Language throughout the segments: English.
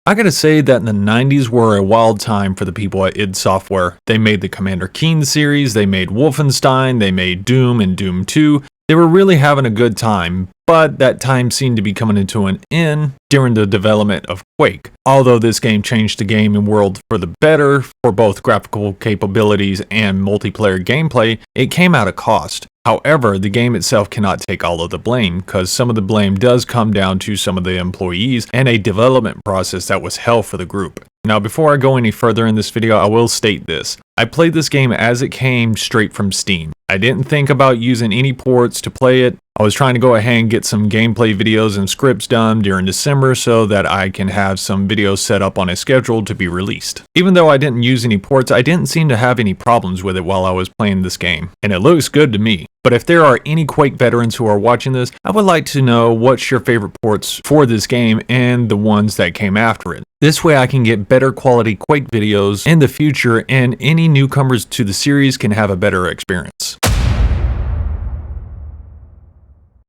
I gotta say that in the 90s were a wild time for the people at id Software. They made the Commander Keen series, they made Wolfenstein, they made Doom and Doom 2. They were really having a good time, but that time seemed to be coming into an end during the development of Quake. Although this game changed the gaming world for the better for both graphical capabilities and multiplayer gameplay, it came at a cost. However, the game itself cannot take all of the blame, because some of the blame does come down to some of the employees and a development process that was hell for the group. Now, before I go any further in this video, I will state this. I played this game as it came straight from Steam. I didn't think about using any ports to play it. I was trying to go ahead and get some gameplay videos and scripts done during December so that I can have some videos set up on a schedule to be released. Even though I didn't use any ports, I didn't seem to have any problems with it while I was playing this game, and it looks good to me. But if there are any Quake veterans who are watching this, I would like to know what's your favorite ports for this game and the ones that came after it. This way I can get better quality Quake videos in the future, and any newcomers to the series can have a better experience.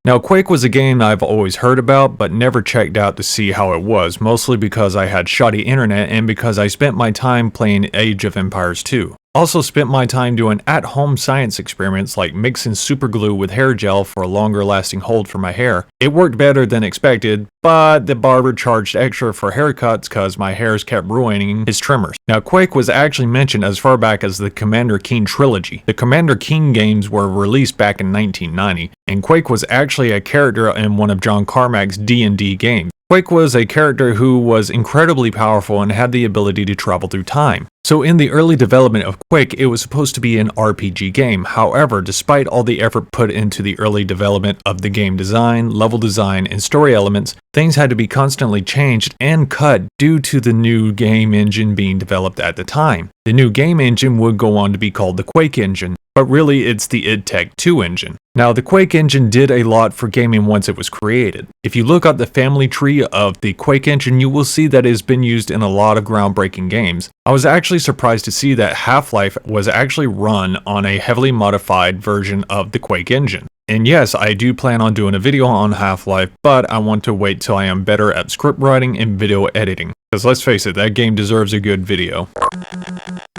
Now, Quake was a game I've always heard about, but never checked out to see how it was, mostly because I had shoddy internet and because I spent my time playing Age of Empires 2. Also spent my time doing at-home science experiments like mixing super glue with hair gel for a longer lasting hold for my hair. It worked better than expected, but the barber charged extra for haircuts cause my hairs kept ruining his trimmers. Now, Quake was actually mentioned as far back as the Commander Keen trilogy. The Commander Keen games were released back in 1990, and Quake was actually a character in one of John Carmack's D&D games. Quake was a character who was incredibly powerful and had the ability to travel through time. So in the early development of Quake, it was supposed to be an RPG game. However, despite all the effort put into the early development of the game design, level design, and story elements, things had to be constantly changed and cut due to the new game engine being developed at the time. The new game engine would go on to be called the Quake engine, but really it's the id Tech 2 engine. Now, the Quake engine did a lot for gaming once it was created. If you look at the family tree of the Quake engine, you will see that it has been used in a lot of groundbreaking games. I was actually surprised to see that Half-Life was actually run on a heavily modified version of the Quake engine. And yes, I do plan on doing a video on Half-Life, but I want to wait till I am better at script writing and video editing. Because let's face it, that game deserves a good video.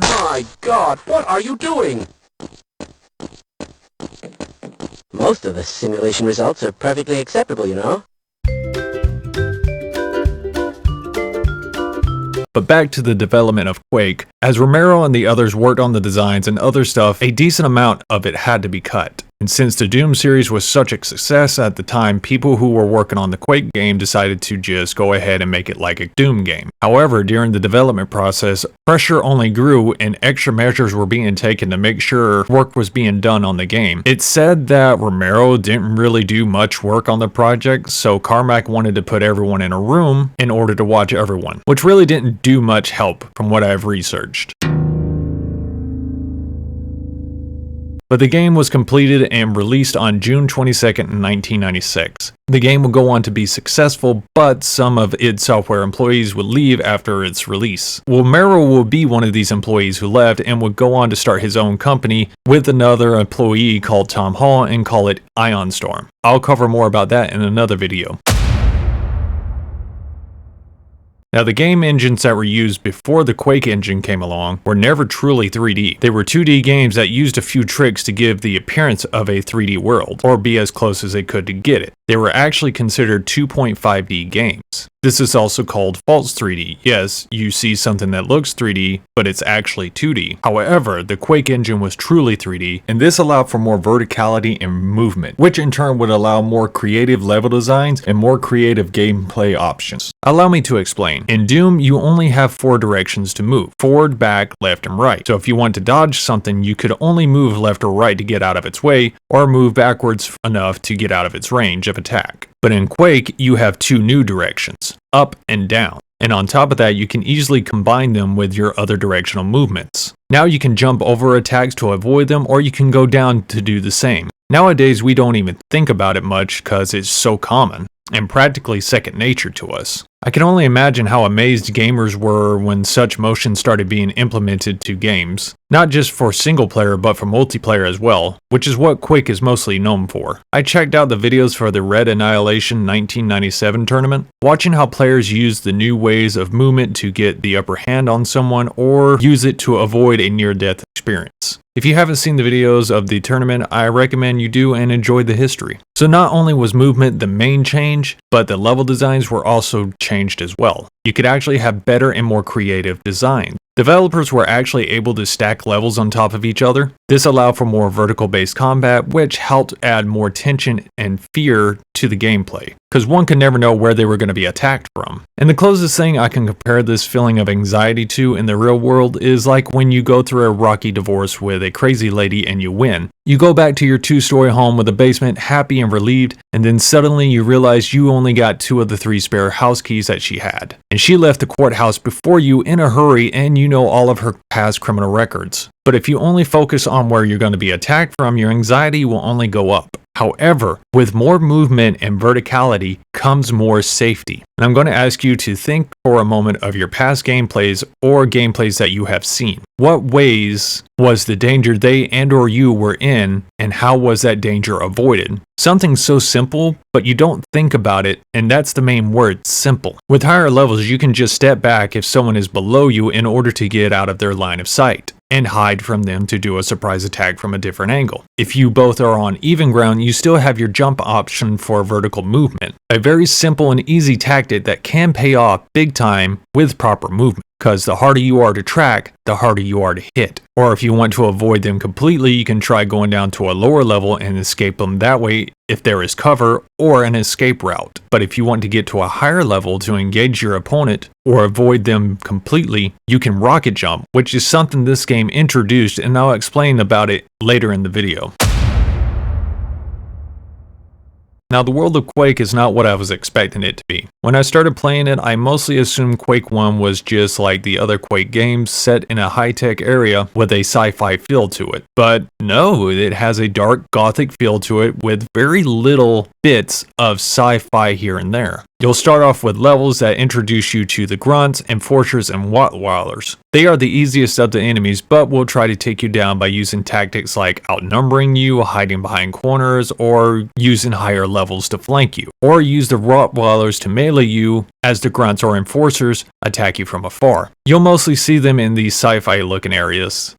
My God, what are you doing? Most of the simulation results are perfectly acceptable, you know. But back to the development of Quake. As Romero and the others worked on the designs and other stuff, a decent amount of it had to be cut. And since the Doom series was such a success at the time, people who were working on the Quake game decided to just go ahead and make it like a Doom game. However, during the development process, pressure only grew and extra measures were being taken to make sure work was being done on the game. It's said that Romero didn't really do much work on the project, so Carmack wanted to put everyone in a room in order to watch everyone, which really didn't do much help from what I've researched. But the game was completed and released on June 22nd, 1996. The game would go on to be successful, but some of id Software employees would leave after its release. Romero will be one of these employees who left and would go on to start his own company with another employee called Tom Hall and call it Ion Storm. I'll cover more about that in another video. Now, the game engines that were used before the Quake engine came along were never truly 3D. They were 2D games that used a few tricks to give the appearance of a 3D world, or be as close as they could to get it. They were actually considered 2.5D games. This is also called false 3D. Yes, you see something that looks 3D, but it's actually 2D. However, the Quake engine was truly 3D, and this allowed for more verticality and movement, which in turn would allow more creative level designs and more creative gameplay options. Allow me to explain. In Doom, you only have 4 directions to move: forward, back, left, and right. So if you want to dodge something, you could only move left or right to get out of its way, or move backwards enough to get out of its range of attack. But in Quake, you have 2 new directions, up and down. And on top of that, you can easily combine them with your other directional movements. Now you can jump over attacks to avoid them, or you can go down to do the same. Nowadays, we don't even think about it much because it's so common and practically second nature to us. I can only imagine how amazed gamers were when such motion started being implemented to games. Not just for single player, but for multiplayer as well, which is what Quake is mostly known for. I checked out the videos for the Red Annihilation 1997 tournament, watching how players use the new ways of movement to get the upper hand on someone or use it to avoid a near-death experience. If you haven't seen the videos of the tournament, I recommend you do and enjoy the history. So not only was movement the main change, but the level designs were also changed as well. You could actually have better and more creative designs. Developers were actually able to stack levels on top of each other. This allowed for more vertical-based combat, which helped add more tension and fear to the gameplay, because one could never know where they were going to be attacked from. And the closest thing I can compare this feeling of anxiety to in the real world is like when you go through a rocky divorce with a crazy lady and you win. You go back to your 2-story home with a basement happy and relieved, and then suddenly you realize you only got 2 of the 3 spare house keys that she had. And she left the courthouse before you in a hurry, and you know all of her past criminal records. But if you only focus on where you're going to be attacked from, your anxiety will only go up. However, with more movement and verticality comes more safety. And I'm going to ask you to think for a moment of your past gameplays or gameplays that you have seen. What ways was the danger they and or you were in, and how was that danger avoided? Something so simple, but you don't think about it, and that's the main word, simple. With higher levels, you can just step back if someone is below you in order to get out of their line of sight, and hide from them to do a surprise attack from a different angle. If you both are on even ground, you still have your jump option for vertical movement. A very simple and easy tactic that can pay off big time with proper movement, because the harder you are to track, the harder you are to hit. Or if you want to avoid them completely, you can try going down to a lower level and escape them that way if there is cover or an escape route. But if you want to get to a higher level to engage your opponent or avoid them completely, you can rocket jump, which is something this game introduced, and I'll explain about it later in the video. Now, the world of Quake is not what I was expecting it to be. When I started playing it, I mostly assumed Quake 1 was just like the other Quake games set in a high-tech area with a sci-fi feel to it. But no, it has a dark gothic feel to it with very little bits of sci-fi here and there. You'll start off with levels that introduce you to the grunts, enforcers, and Rottweilers. They are the easiest of the enemies, but will try to take you down by using tactics like outnumbering you, hiding behind corners, or using higher levels to flank you. Or use the Rottweilers to melee you, as the grunts or enforcers attack you from afar. You'll mostly see them in these sci-fi looking areas.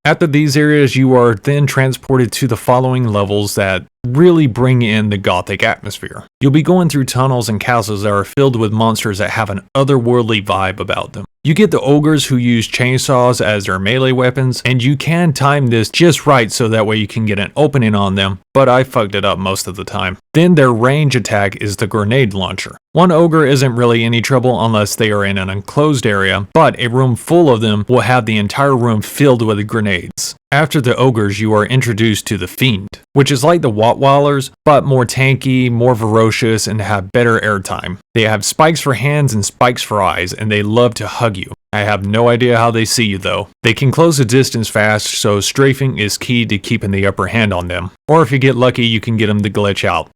After these areas, you are then transported to the following levels that really bring in the gothic atmosphere. You'll be going through tunnels and castles that are filled with monsters that have an otherworldly vibe about them. You get the ogres who use chainsaws as their melee weapons, and you can time this just right so that way you can get an opening on them, but I fucked it up most of the time. Then their range attack is the grenade launcher. One ogre isn't really any trouble unless they are in an enclosed area, but a room full of them will have the entire room filled with grenades. After the ogres, you are introduced to the Fiend, which is like the Rottweilers, but more tanky, more ferocious, and have better airtime. They have spikes for hands and spikes for eyes, and they love to hug you. I have no idea how they see you though. They can close the distance fast, so strafing is key to keeping the upper hand on them. Or if you get lucky, you can get them to glitch out.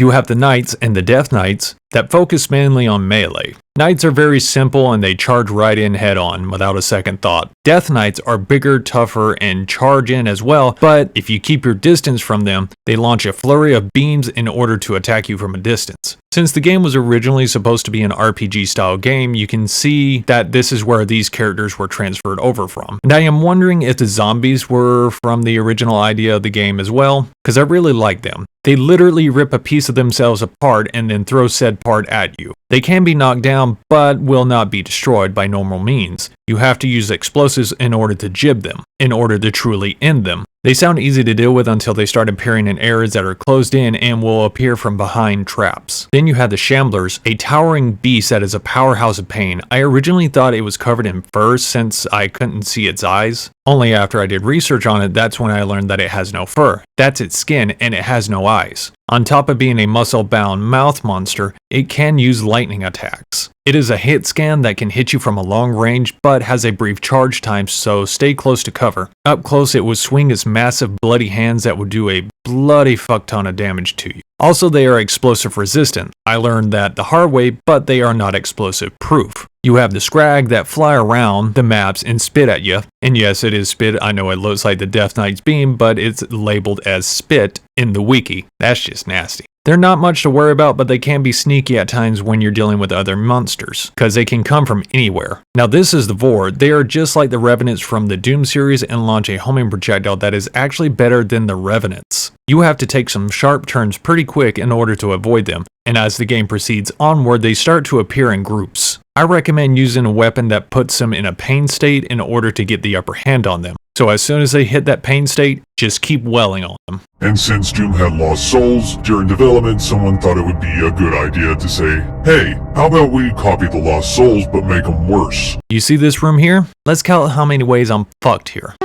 You have the Knights and the Death Knights that focus mainly on melee. Knights are very simple and they charge right in head on without a second thought. Death Knights are bigger, tougher, and charge in as well, but if you keep your distance from them, they launch a flurry of beams in order to attack you from a distance. Since the game was originally supposed to be an RPG style game, you can see that this is where these characters were transferred over from. And I am wondering if the zombies were from the original idea of the game as well, because I really like them. They literally rip a piece of themselves apart and then throw said part at you. They can be knocked down, but will not be destroyed by normal means. You have to use explosives in order to jib them, in order to truly end them. They sound easy to deal with until they start appearing in areas that are closed in and will appear from behind traps. Then you have the Shamblers, a towering beast that is a powerhouse of pain. I originally thought it was covered in fur since I couldn't see its eyes. Only after I did research on it, that's when I learned that it has no fur. That's its skin, and it has no eyes. On top of being a muscle-bound mouth monster, it can use lightning attacks. It is a hit scan that can hit you from a long range, but has a brief charge time, so stay close to cover. Up close, it would swing its massive bloody hands that would do a bloody fuck ton of damage to you. Also, they are explosive resistant. I learned that the hard way, but they are not explosive proof. You have the Scrag that fly around the maps and spit at you. And yes, it is spit. I know it looks like the Death Knight's beam, but it's labeled as spit in the wiki. That's just nasty. They're not much to worry about, but they can be sneaky at times when you're dealing with other monsters, because they can come from anywhere. Now this is the Vord. They are just like the Revenants from the Doom series and launch a homing projectile that is actually better than the Revenants. You have to take some sharp turns pretty quick in order to avoid them, and as the game proceeds onward, they start to appear in groups. I recommend using a weapon that puts them in a pain state in order to get the upper hand on them. So as soon as they hit that pain state, just keep welling on them. And since Doom had lost souls, during development someone thought it would be a good idea to say, hey, how about we copy the lost souls but make them worse? You see this room here? Let's count how many ways I'm fucked here.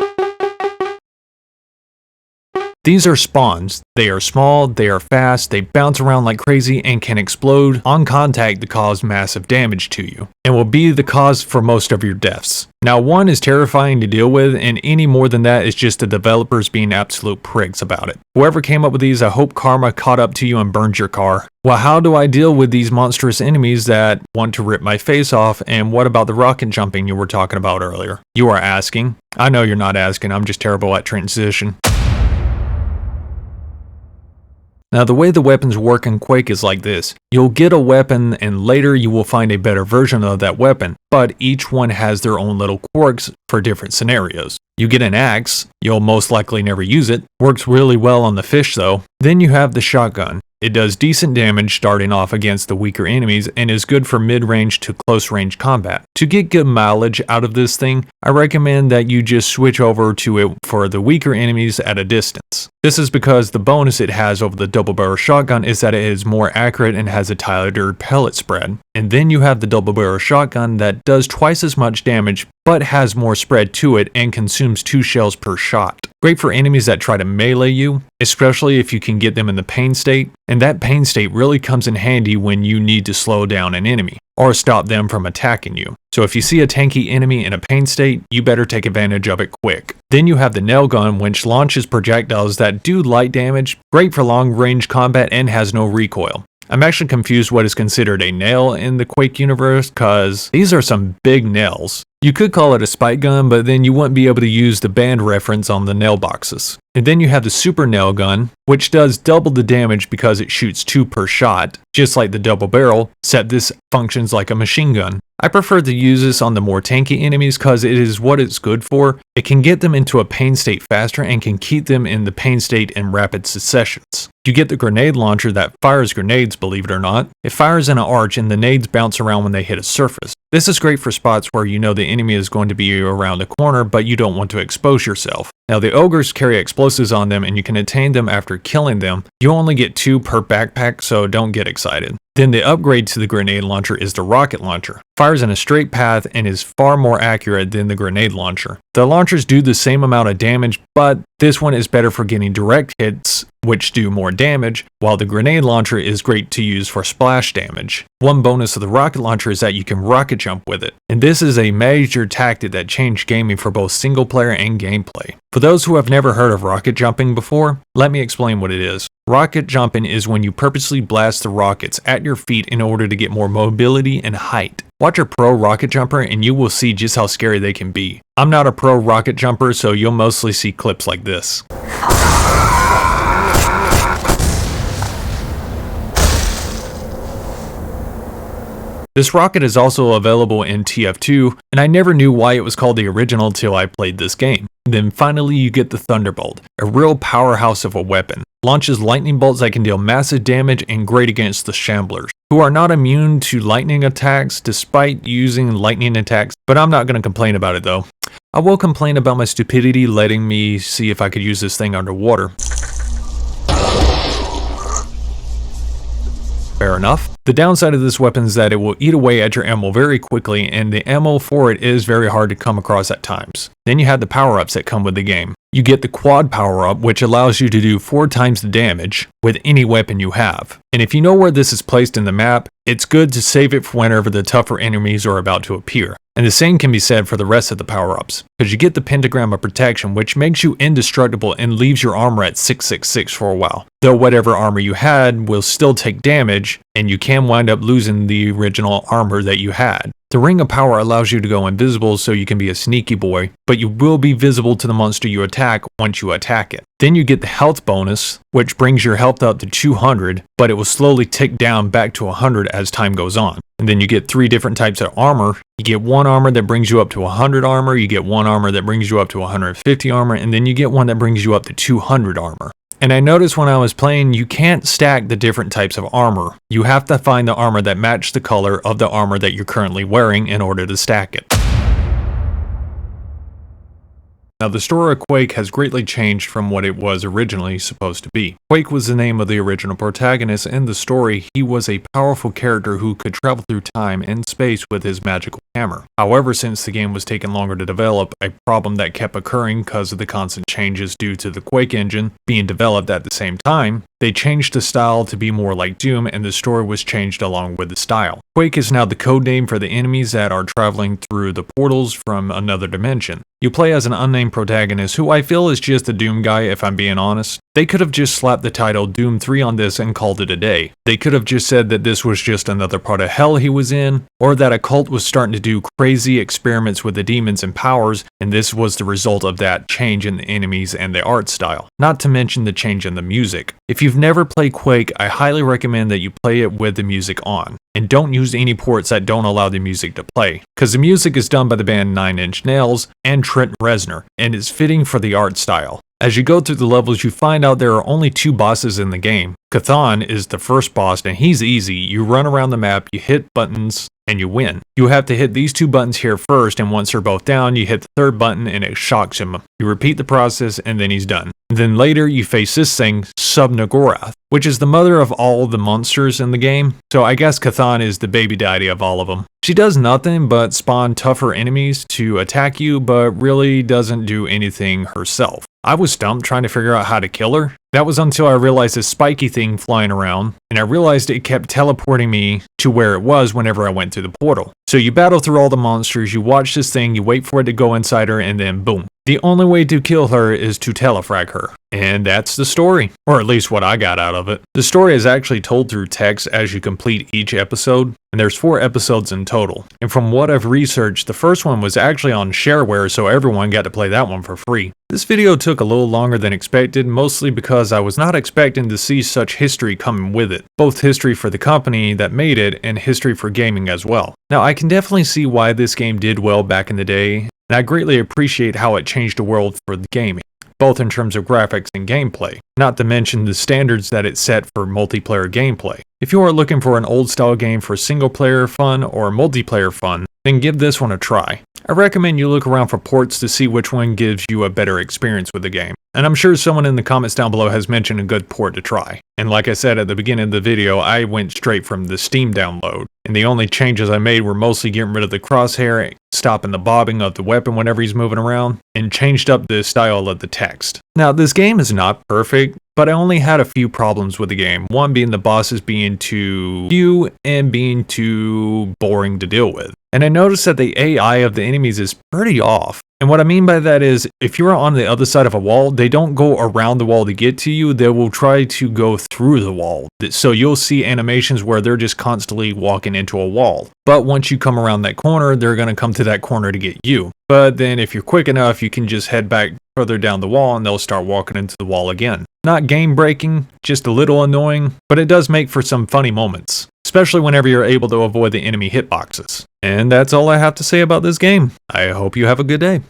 These are spawns. They are small, they are fast, they bounce around like crazy and can explode on contact to cause massive damage to you, and will be the cause for most of your deaths. Now one is terrifying to deal with, and any more than that is just the developers being absolute pricks about it. Whoever came up with these, I hope karma caught up to you and burned your car. Well, how do I deal with these monstrous enemies that want to rip my face off, and what about the rocket jumping you were talking about earlier? You are asking. I know you're not asking, I'm just terrible at transition. Now the way the weapons work in Quake is like this. You'll get a weapon and later you will find a better version of that weapon, but each one has their own little quirks for different scenarios. You get an axe, you'll most likely never use it, works really well on the fish though. Then you have the shotgun. It does decent damage starting off against the weaker enemies and is good for mid-range to close-range combat. To get good mileage out of this thing, I recommend that you just switch over to it for the weaker enemies at a distance. This is because the bonus it has over the double-barrel shotgun is that it is more accurate and has a tighter pellet spread. And then you have the double-barrel shotgun that does twice as much damage but has more spread to it and consumes 2 shells per shot. Great for enemies that try to melee you, especially if you can get them in the pain state, and that pain state really comes in handy when you need to slow down an enemy, or stop them from attacking you. So if you see a tanky enemy in a pain state, you better take advantage of it quick. Then you have the nail gun, which launches projectiles that do light damage, great for long range combat and has no recoil. I'm actually confused what is considered a nail in the Quake universe, cause these are some big nails. You could call it a spike gun, but then you wouldn't be able to use the band reference on the nail boxes. And then you have the super nail gun, which does double the damage because it shoots 2 per shot, just like the double barrel, except this functions like a machine gun. I prefer to use this on the more tanky enemies cause it is what it's good for. It can get them into a pain state faster and can keep them in the pain state in rapid successions. You get the grenade launcher that fires grenades, believe it or not. It fires in an arch and the nades bounce around when they hit a surface. This is great for spots where you know the enemy is going to be around a corner but you don't want to expose yourself. Now the ogres carry explosives on them and you can attain them after killing them. You only get 2 per backpack, so don't get excited. Then the upgrade to the grenade launcher is the rocket launcher. Fires in a straight path and is far more accurate than the grenade launcher. The launchers do the same amount of damage, but this one is better for getting direct hits, which do more damage, while the grenade launcher is great to use for splash damage. One bonus of the rocket launcher is that you can rocket jump with it, and this is a major tactic that changed gaming for both single player and gameplay. For those who have never heard of rocket jumping before, let me explain what it is. Rocket jumping is when you purposely blast the rockets at your feet in order to get more mobility and height. Watch a pro rocket jumper and you will see just how scary they can be. I'm not a pro rocket jumper, so you'll mostly see clips like this. This rocket is also available in TF2, and I never knew why it was called the original till I played this game. Then finally you get the Thunderbolt, a real powerhouse of a weapon. Launches lightning bolts that can deal massive damage and great against the Shamblers. who are not immune to lightning attacks despite using lightning attacks, but I'm not going to complain about it though. I will complain about my stupidity letting me see if I could use this thing underwater. Fair enough. The downside of this weapon is that it will eat away at your ammo very quickly, and the ammo for it is very hard to come across at times. Then you have the power-ups that come with the game. You get the quad power-up, which allows you to do 4 times the damage with any weapon you have. And if you know where this is placed in the map, it's good to save it for whenever the tougher enemies are about to appear. And the same can be said for the rest of the power-ups, because you get the pentagram of protection, which makes you indestructible and leaves your armor at 666 for a while. Though whatever armor you had will still take damage, and you can wind up losing the original armor that you had. The Ring of Power allows you to go invisible so you can be a sneaky boy, but you will be visible to the monster you attack once you attack it. Then you get the health bonus, which brings your health up to 200, but it will slowly tick down back to 100 as time goes on. And then you get 3 different types of armor. You get one armor that brings you up to 100 armor, you get one armor that brings you up to 150 armor, and then you get one that brings you up to 200 armor. And I noticed when I was playing, you can't stack the different types of armor. You have to find the armor that match the color of the armor that you're currently wearing in order to stack it. Now, the story of Quake has greatly changed from what it was originally supposed to be. Quake was the name of the original protagonist. In the story, he was a powerful character who could travel through time and space with his magical hammer. However, since the game was taking longer to develop, a problem that kept occurring because of the constant changes due to the Quake engine being developed at the same time, they changed the style to be more like Doom, and the story was changed along with the style. Quake is now the code name for the enemies that are traveling through the portals from another dimension. You play as an unnamed protagonist who I feel is just a Doom guy if I'm being honest. They could have just slapped the title Doom 3 on this and called it a day. They could have just said that this was just another part of hell he was in, or that a cult was starting to do crazy experiments with the demons and powers, and this was the result of that change in the enemies and the art style. Not to mention the change in the music. If you've never played Quake, I highly recommend that you play it with the music on. And don't use any ports that don't allow the music to play, because the music is done by the band 9 Inch Nails and Trent Reznor, and is fitting for the art style. As you go through the levels, you find out there are only 2 bosses in the game. Chthon is the first boss, and he's easy. You run around the map, you hit buttons, and you win. You have to hit these 2 buttons here first, and once they're both down, you hit the 3rd button and it shocks him. You repeat the process, and then he's done. Then later, you face this thing, Sub-Nagoroth, which is the mother of all the monsters in the game. So I guess Chthon is the baby daddy of all of them. She does nothing but spawn tougher enemies to attack you, but really doesn't do anything herself. I was stumped trying to figure out how to kill her. That was until I realized this spiky thing flying around, and I realized it kept teleporting me to where it was whenever I went through the portal. So you battle through all the monsters, you watch this thing, you wait for it to go inside her, and then boom. The only way to kill her is to telefrag her. And that's the story, or at least what I got out of it. The story is actually told through text as you complete each episode, and there's 4 episodes in total. And from what I've researched, the first one was actually on shareware, so everyone got to play that one for free. This video took a little longer than expected, mostly because I was not expecting to see such history coming with it. Both history for the company that made it, and history for gaming as well. Now, I can definitely see why this game did well back in the day, and I greatly appreciate how it changed the world for the gaming, both in terms of graphics and gameplay, not to mention the standards that it set for multiplayer gameplay. If you are looking for an old style game for single player fun or multiplayer fun, then give this one a try. I recommend you look around for ports to see which one gives you a better experience with the game. And I'm sure someone in the comments down below has mentioned a good port to try. And like I said at the beginning of the video, I went straight from the Steam download. And the only changes I made were mostly getting rid of the crosshair, stopping the bobbing of the weapon whenever he's moving around, and changed up the style of the text. Now, this game is not perfect, but I only had a few problems with the game. One being the bosses being too few and being too boring to deal with. And I noticed that the AI of the enemies is pretty off. And what I mean by that is, if you're on the other side of a wall, they don't go around the wall to get to you, they will try to go through the wall. So you'll see animations where they're just constantly walking into a wall. But once you come around that corner, they're going to come to that corner to get you. But then if you're quick enough, you can just head back further down the wall and they'll start walking into the wall again. Not game breaking, just a little annoying, but it does make for some funny moments, especially whenever you're able to avoid the enemy hitboxes. And that's all I have to say about this game. I hope you have a good day.